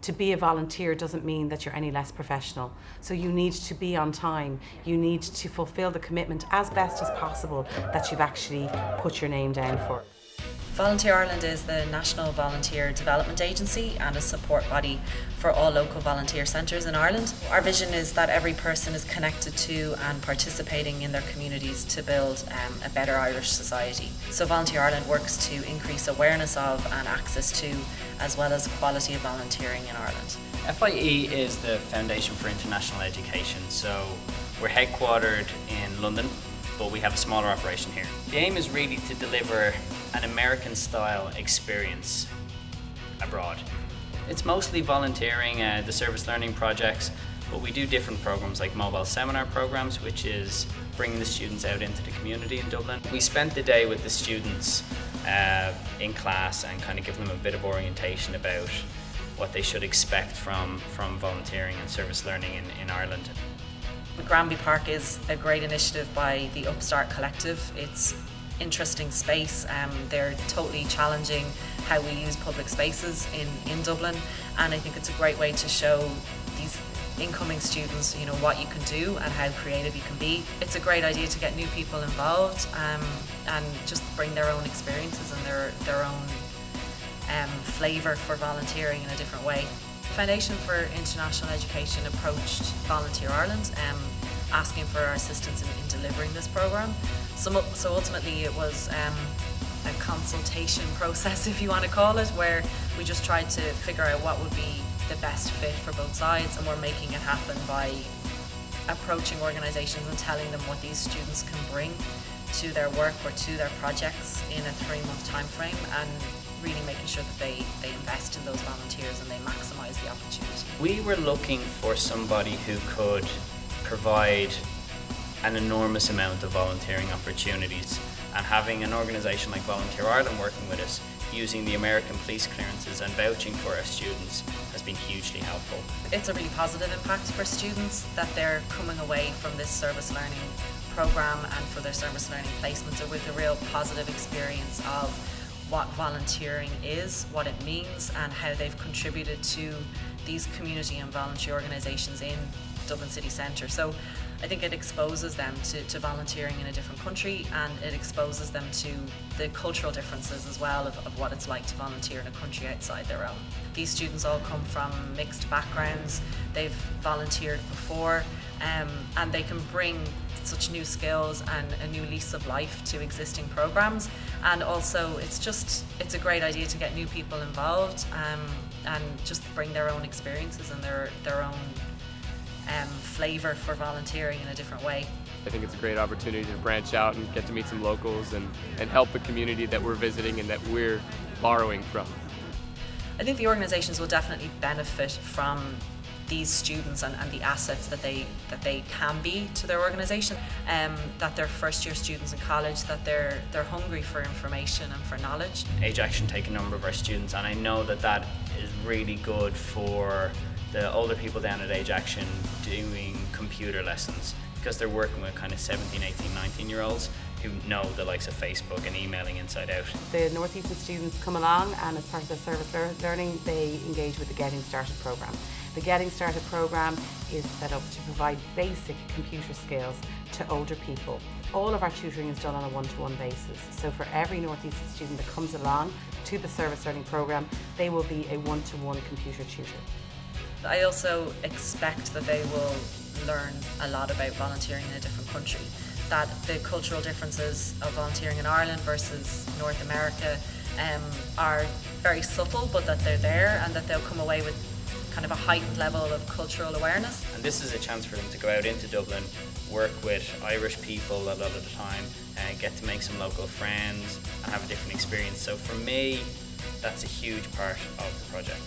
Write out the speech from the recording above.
To be a volunteer doesn't mean that you're any less professional. So you need to be on time. You need to fulfill the commitment as best as possible that you've actually put your name down for. Volunteer Ireland is the national volunteer development agency and a support body for all local volunteer centres in Ireland. Our vision is that every person is connected to and participating in their communities to build a better Irish society. So Volunteer Ireland works to increase awareness of and access to, as well as quality of volunteering in Ireland. FIE is the Foundation for International Education, so we're headquartered in London, but we have a smaller operation here. The aim is really to deliver an American-style experience abroad. It's mostly volunteering, the service learning projects, but we do different programs like mobile seminar programs, which is bringing the students out into the community in Dublin. We spent the day with the students in class and kind of give them a bit of orientation about what they should expect from volunteering and service learning in Ireland. Granby Park is a great initiative by the Upstart collective. It's interesting space. They're totally challenging how we use public spaces in Dublin, and I think it's a great way to show these incoming students, you know, what you can do and how creative you can be. It's a great idea to get new people involved and just bring their own experiences and their own flavour for volunteering in a different way. The Foundation for International Education approached Volunteer Ireland asking for our assistance in delivering this programme. So ultimately it was a consultation process, if you want to call it, where we just tried to figure out what would be the best fit for both sides, and we're making it happen by approaching organisations and telling them what these students can bring to their work or to their projects in a 3-month time frame, and really making sure that they invest in those volunteers and they maximise the opportunity. We were looking for somebody who could provide an enormous amount of volunteering opportunities, and having an organisation like Volunteer Ireland working with us, using the American police clearances and vouching for our students, has been hugely helpful. It's a really positive impact for students that they're coming away from this service learning programme and for their service learning placements with a real positive experience of what volunteering is, what it means, and how they've contributed to these community and volunteer organisations in Dublin city centre. So I think it exposes them to volunteering in a different country, and it exposes them to the cultural differences as well of what it's like to volunteer in a country outside their own. These students all come from mixed backgrounds, they've volunteered before, and they can bring such new skills and a new lease of life to existing programs. And also it's a great idea to get new people involved and just bring their own experiences and their own flavour for volunteering in a different way. I think it's a great opportunity to branch out and get to meet some locals and help the community that we're visiting and that we're borrowing from. I think the organisations will definitely benefit from these students and the assets that they can be to their organisation, that they're first year students in college, that they're hungry for information and for knowledge. Age Action take a number of our students, and I know that is really good for the older people down at Age Action doing computer lessons, because they're working with kind of 17, 18, 19-year-olds who know the likes of Facebook and emailing inside out. The North Eastern students come along, and as part of their service learning they engage with the Getting Started programme. The Getting Started programme is set up to provide basic computer skills to older people. All of our tutoring is done on a one-to-one basis, so for every North Eastern student that comes along to the service learning programme, they will be a one-to-one computer tutor. I also expect that they will learn a lot about volunteering in a different country, that the cultural differences of volunteering in Ireland versus North America are very subtle, but that they're there and that they'll come away with kind of a heightened level of cultural awareness. And this is a chance for them to go out into Dublin, work with Irish people a lot of the time, and get to make some local friends and have a different experience. So for me, that's a huge part of the project.